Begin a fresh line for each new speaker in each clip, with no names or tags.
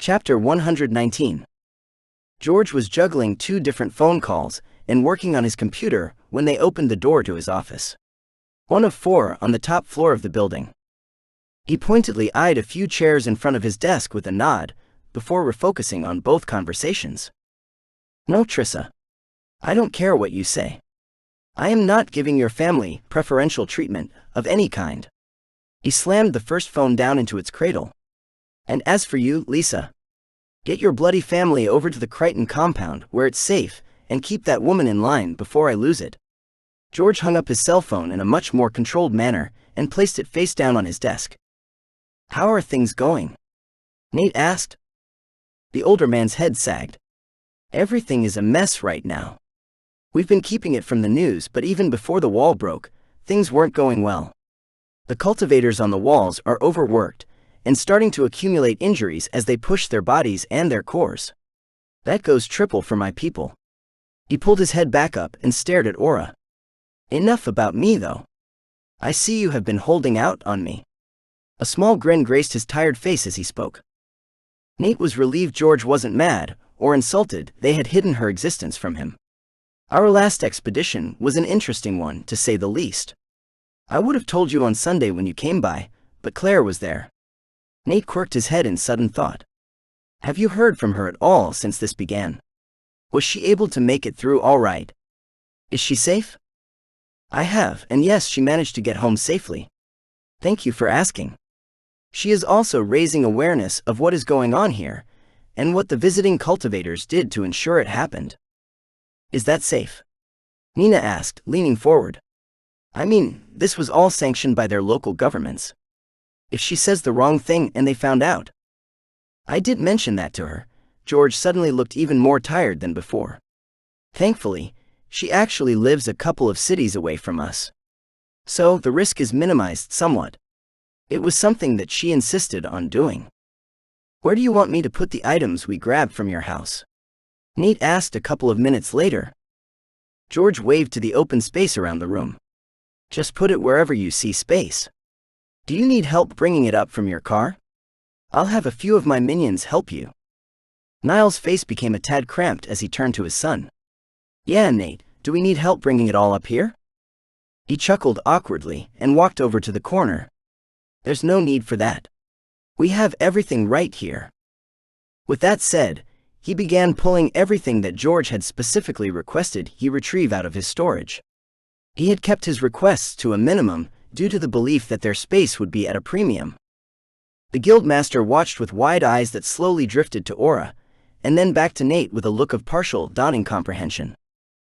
Chapter 119. George was juggling 2 different phone calls and working on his computer when they opened the door to his office. One of 4 on the top floor of the building. He pointedly eyed a few chairs in front of his desk with a nod, before refocusing on both conversations. "No, Trissa. I don't care what you say. I am not giving your family preferential treatment of any kind." He slammed the first phone down into its cradle. "And as for you, Lisa, get your bloody family over to the Chrighton compound where it's safe, and keep that woman in line before I lose it." George hung up his cell phone in a much more controlled manner and placed it face down on his desk. "How are things going?" Nate asked. The older man's head sagged. "Everything is a mess right now. We've been keeping it from the news, but even before the wall broke, things weren't going well. The cultivators on the walls are overworked and starting to accumulate injuries as they push their bodies and their cores. That goes triple for my people." He pulled his head back up and stared at Aura. "Enough about me, though. I see you have been holding out on me." A small grin graced his tired face as he spoke. Nate was relieved George wasn't mad or insulted they had hidden her existence from him. "Our last expedition was an interesting one, to say the least. I would have told you on Sunday when you came by, but Claire was there." Nate quirked his head in sudden thought. "Have you heard from her at all since this began? Was she able to make it through all right? Is she safe?" "I have, and yes, she managed to get home safely. Thank you for asking. She is also raising awareness of what is going on here, and what the visiting cultivators did to ensure it happened." "Is that safe?" Nina asked, leaning forward. "I mean, this was all sanctioned by their local governments. If she says the wrong thing and they found out?" "I did mention that to her." George suddenly looked even more tired than before. "Thankfully, she actually lives a couple of cities away from us. So the risk is minimized somewhat. It was something that she insisted on doing." "Where do you want me to put the items we grabbed from your house?" Nate asked a couple of minutes later. George waved to the open space around the room. "Just put it wherever you see space. Do you need help bringing it up from your car? I'll have a few of my minions help you." Niall's face became a tad cramped as he turned to his son. "Yeah, Nate, do we need help bringing it all up here?" He chuckled awkwardly and walked over to the corner. "There's no need for that. We have everything right here." With that said, he began pulling everything that George had specifically requested he retrieve out of his storage. He had kept his requests to a minimum due to the belief that their space would be at a premium. The guildmaster watched with wide eyes that slowly drifted to Aura, and then back to Nate with a look of partial, dawning comprehension.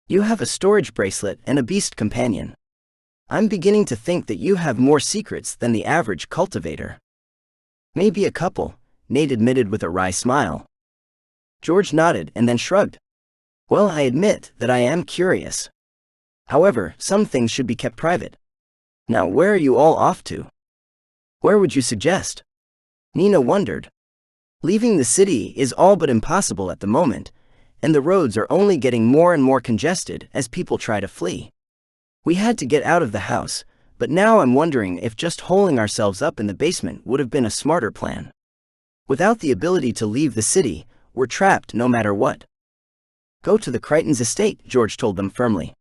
"You have a storage bracelet and a beast companion. I'm beginning to think that you have more secrets than the average cultivator." "Maybe a couple," Nate admitted with a wry smile. George nodded and then shrugged. "Well, I admit that I am curious. However, some things should be kept private. Now, where are you all off to?" "Where would you suggest?" Nina wondered. "Leaving the city is all but impossible at the moment, and the roads are only getting more and more congested as people try to flee. We had to get out of the house, but now I'm wondering if just holing ourselves up in the basement would have been a smarter plan. Without the ability to leave the city, we're trapped no matter what." "Go to the Chrighton's estate," George told them firmly.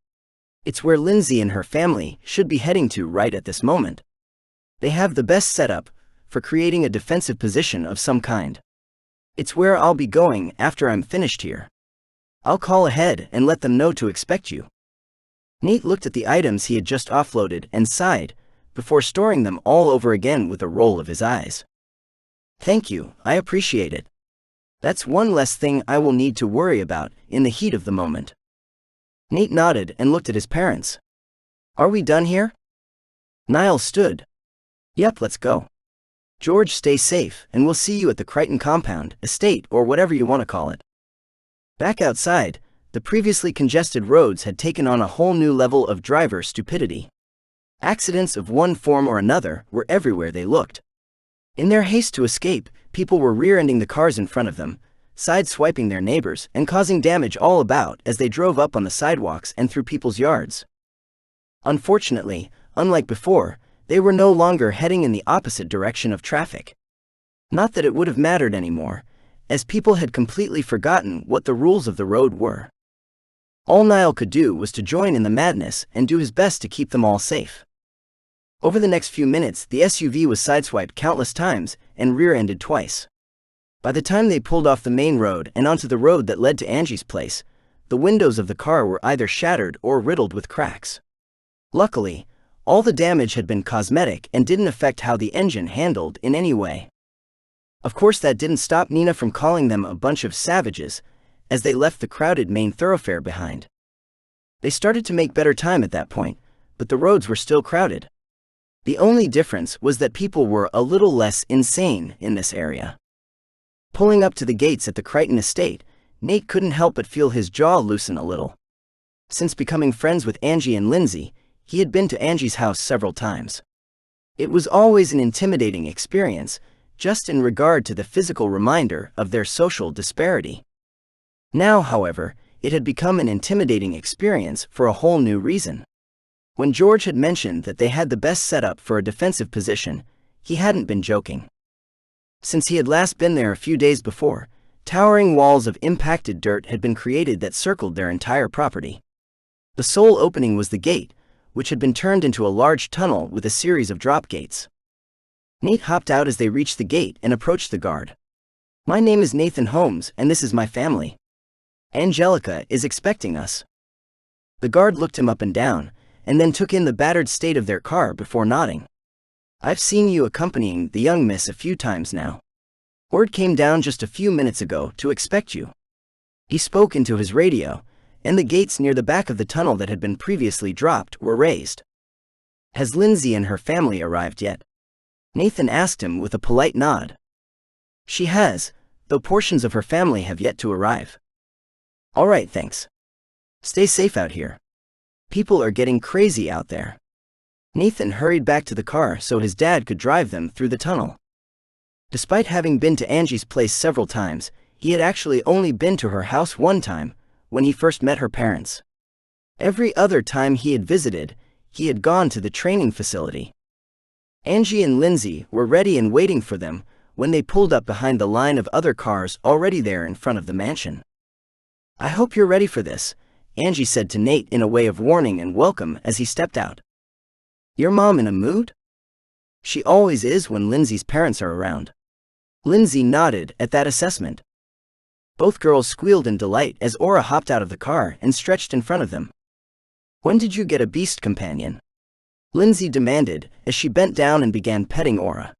"It's where Lindsay and her family should be heading to right at this moment. They have the best setup for creating a defensive position of some kind. It's where I'll be going after I'm finished here. I'll call ahead and let them know to expect you." Nate looked at the items he had just offloaded and sighed, before storing them all over again with a roll of his eyes. "Thank you, I appreciate it. That's one less thing I will need to worry about in the heat of the moment." Nate nodded and looked at his parents. "Are we done here?" Niall stood. "Yep, let's go. George, stay safe, and we'll see you at the Chrighton compound, estate, or whatever you want to call it." Back outside, the previously congested roads had taken on a whole new level of driver stupidity. Accidents of one form or another were everywhere they looked. In their haste to escape, people were rear-ending the cars in front of them, side-swiping their neighbors, and causing damage all about as they drove up on the sidewalks and through people's yards. Unfortunately, unlike before, they were no longer heading in the opposite direction of traffic. Not that it would have mattered anymore, as people had completely forgotten what the rules of the road were. All Niall could do was to join in the madness and do his best to keep them all safe. Over the next few minutes, the SUV was sideswiped countless times and rear-ended twice. By the time they pulled off the main road and onto the road that led to Angie's place, the windows of the car were either shattered or riddled with cracks. Luckily, all the damage had been cosmetic and didn't affect how the engine handled in any way. Of course, that didn't stop Nina from calling them a bunch of savages as they left the crowded main thoroughfare behind. They started to make better time at that point, but the roads were still crowded. The only difference was that people were a little less insane in this area. Pulling up to the gates at the Chrighton estate, Nate couldn't help but feel his jaw loosen a little. Since becoming friends with Angie and Lindsay, he had been to Angie's house several times. It was always an intimidating experience, just in regard to the physical reminder of their social disparity. Now, however, it had become an intimidating experience for a whole new reason. When George had mentioned that they had the best setup for a defensive position, he hadn't been joking. Since he had last been there a few days before, towering walls of impacted dirt had been created that circled their entire property. The sole opening was the gate, which had been turned into a large tunnel with a series of drop gates. Nate hopped out as they reached the gate and approached the guard. "My name is Nathan Holmes, and this is my family. Angelica is expecting us." The guard looked him up and down, and then took in the battered state of their car before nodding. "I've seen you accompanying the young miss a few times now. Word came down just a few minutes ago to expect you." He spoke into his radio, and the gates near the back of the tunnel that had been previously dropped were raised. "Has Lindsay and her family arrived yet?" Nathan asked him with a polite nod. "She has, though portions of her family have yet to arrive." "All right, thanks. Stay safe out here. People are getting crazy out there." Nathan hurried back to the car so his dad could drive them through the tunnel. Despite having been to Angie's place several times, he had actually only been to her house one time, when he first met her parents. Every other time he had visited, he had gone to the training facility. Angie and Lindsay were ready and waiting for them when they pulled up behind the line of other cars already there in front of the mansion. "I hope you're ready for this," Angie said to Nate in a way of warning and welcome as he stepped out. "Your mom in a mood?" "She always is when Lindsay's parents are around." Lindsay nodded at that assessment. Both girls squealed in delight as Aura hopped out of the car and stretched in front of them. "When did you get a beast companion?" Lindsay demanded as she bent down and began petting Aura.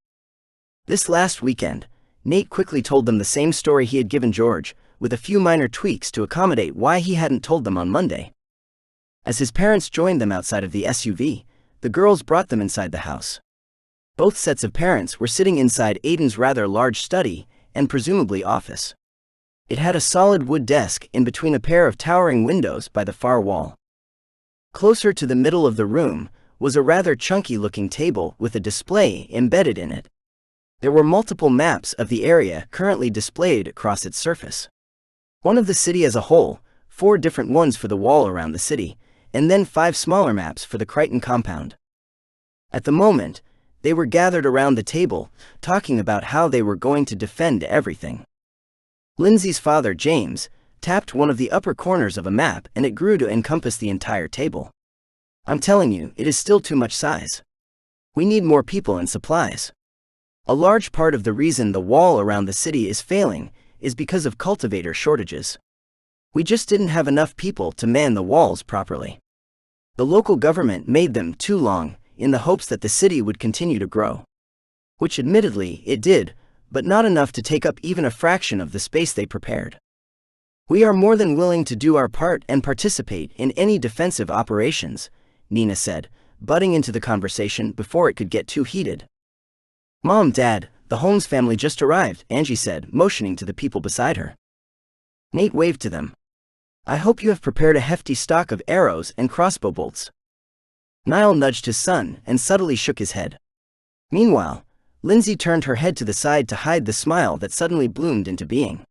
"This last weekend," Nate quickly told them the same story he had given George, with a few minor tweaks to accommodate why he hadn't told them on Monday. As his parents joined them outside of the SUV, the girls brought them inside the house. Both sets of parents were sitting inside Aiden's rather large study and presumably office. It had a solid wood desk in between a pair of towering windows by the far wall. Closer to the middle of the room was a rather chunky-looking table with a display embedded in it. There were multiple maps of the area currently displayed across its surface. One of the city as a whole, 4 different ones for the wall around the city, and then 5 smaller maps for the Chrighton compound. At the moment, they were gathered around the table, talking about how they were going to defend everything. Lindsay's father, James, tapped one of the upper corners of a map and it grew to encompass the entire table. "I'm telling you, it is still too much size. We need more people and supplies. A large part of the reason the wall around the city is failing is because of cultivator shortages. We just didn't have enough people to man the walls properly. The local government made them too long, in the hopes that the city would continue to grow. Which admittedly, it did, but not enough to take up even a fraction of the space they prepared. We are more than willing to do our part and participate in any defensive operations," Nina said, butting into the conversation before it could get too heated. "Mom, Dad, the Holmes family just arrived," Angie said, motioning to the people beside her. Nate waved to them. "I hope you have prepared a hefty stock of arrows and crossbow bolts." Niall nudged his son and subtly shook his head. Meanwhile, Lindsay turned her head to the side to hide the smile that suddenly bloomed into being.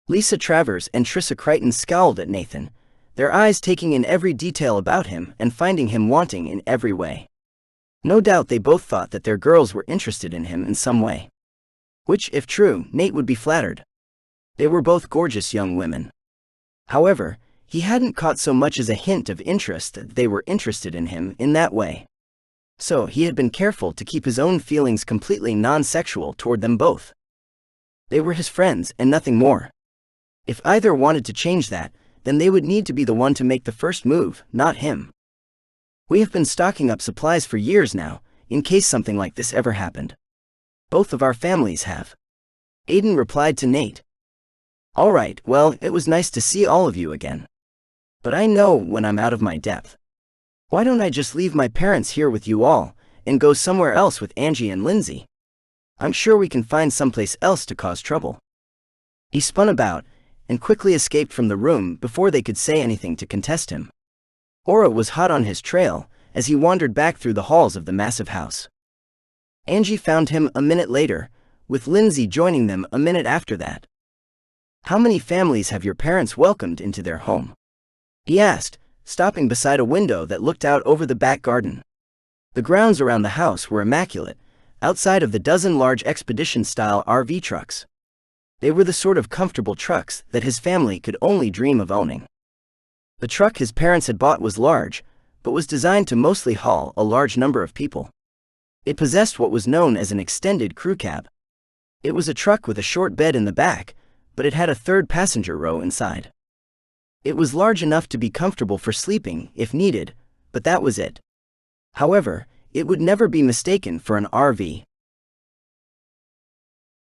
Lisa Travers and Trissa Chrighton scowled at Nathan, their eyes taking in every detail about him and finding him wanting in every way. No doubt they both thought that their girls were interested in him in some way. Which, if true, Nate would be flattered. They were both gorgeous young women. However, he hadn't caught so much as a hint of interest that they were interested in him in that way. So he had been careful to keep his own feelings completely non-sexual toward them both. They were his friends and nothing more. If either wanted to change that, then they would need to be the one to make the first move, not him. We have been stocking up supplies for years now, in case something like this ever happened. Both of our families have. Aiden replied to Nate. All right, well, it was nice to see all of you again. But I know when I'm out of my depth. Why don't I just leave my parents here with you all, and go somewhere else with Angie and Lindsay? I'm sure we can find someplace else to cause trouble. He spun about, and quickly escaped from the room before they could say anything to contest him. Aura was hot on his trail, as he wandered back through the halls of the massive house. Angie found him a minute later, with Lindsay joining them a minute after that. How many families have your parents welcomed into their home? He asked, stopping beside a window that looked out over the back garden. The grounds around the house were immaculate, outside of the dozen large expedition-style RV trucks. They were the sort of comfortable trucks that his family could only dream of owning. The truck his parents had bought was large, but was designed to mostly haul a large number of people. It possessed what was known as an extended crew cab. It was a truck with a short bed in the back, but it had a third passenger row inside. It was large enough to be comfortable for sleeping if needed, but that was it. However, it would never be mistaken for an RV.